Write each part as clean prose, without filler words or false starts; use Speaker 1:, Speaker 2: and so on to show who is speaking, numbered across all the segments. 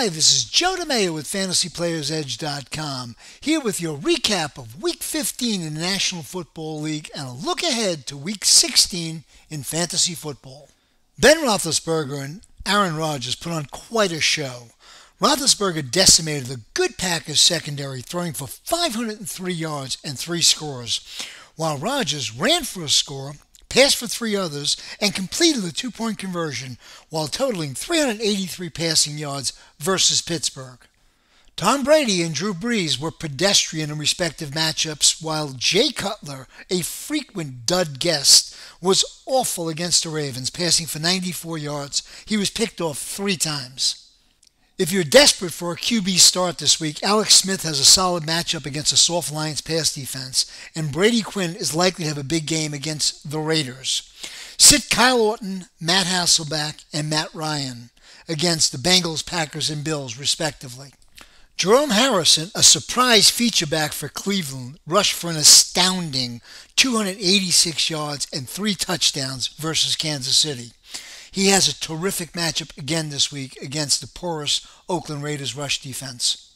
Speaker 1: Hi, this is Joe DiMaio with FantasyPlayersEdge.com, here with your recap of Week 15 in the National Football League and a look ahead to Week 16 in fantasy football. Ben Roethlisberger and Aaron Rodgers put on quite a show. Roethlisberger decimated the good Packers secondary, throwing for 503 yards and 3 scores, while Rodgers ran for a score, passed for 3 others, and completed a 2-point conversion while totaling 383 passing yards versus Pittsburgh. Tom Brady and Drew Brees were pedestrian in respective matchups, while Jay Cutler, a frequent dud guest, was awful against the Ravens, passing for 94 yards. He was picked off 3 times. If you're desperate for a QB start this week, Alex Smith has a solid matchup against a soft Lions pass defense, and Brady Quinn is likely to have a big game against the Raiders. Sit Kyle Orton, Matt Hasselbeck, and Matt Ryan against the Bengals, Packers, and Bills, respectively. Jerome Harrison, a surprise feature back for Cleveland, rushed for an astounding 286 yards and 3 touchdowns versus Kansas City. He has a terrific matchup again this week against the porous Oakland Raiders rush defense.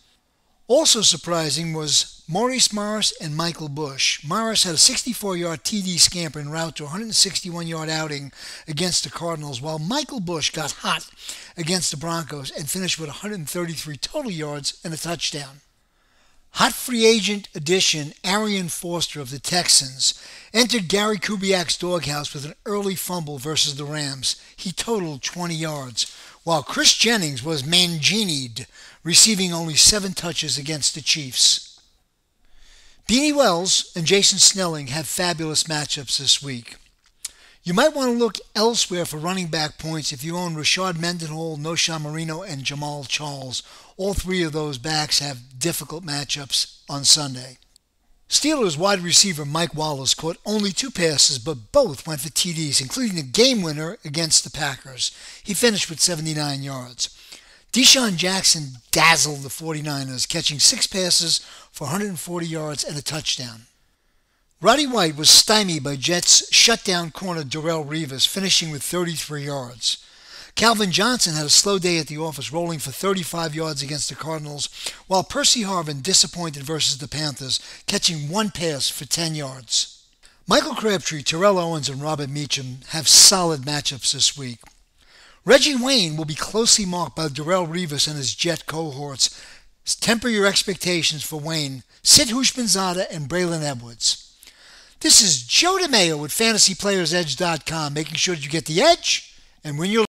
Speaker 1: Also surprising was Maurice Morris and Michael Bush. Morris had a 64-yard TD scamper en route to a 161-yard outing against the Cardinals, while Michael Bush got hot against the Broncos and finished with 133 total yards and a touchdown. Hot free agent addition Arian Foster of the Texans entered Gary Kubiak's doghouse with an early fumble versus the Rams. He totaled 20 yards, while Chris Jennings was manginied, receiving only 7 touches against the Chiefs. Beanie Wells and Jason Snelling have fabulous matchups this week. You might want to look elsewhere for running back points if you own Rashard Mendenhall, Noshawn Marino, and Jamal Charles. All 3 of those backs have difficult matchups on Sunday. Steelers wide receiver Mike Wallace caught only 2 passes, but both went for TDs, including a game winner against the Packers. He finished with 79 yards. Deshaun Jackson dazzled the 49ers, catching 6 passes for 140 yards and a touchdown. Roddy White was stymied by Jets shutdown corner Darrelle Revis, finishing with 33 yards. Calvin Johnson had a slow day at the office, rolling for 35 yards against the Cardinals, while Percy Harvin disappointed versus the Panthers, catching 1 pass for 10 yards. Michael Crabtree, Terrell Owens, and Robert Meacham have solid matchups this week. Reggie Wayne will be closely marked by Darrelle Revis and his Jet cohorts. Temper your expectations for Wayne. Sit Hushmanzada and Braylon Edwards. This is Joe DiMaio with FantasyPlayersEdge.com, making sure that you get the edge and win your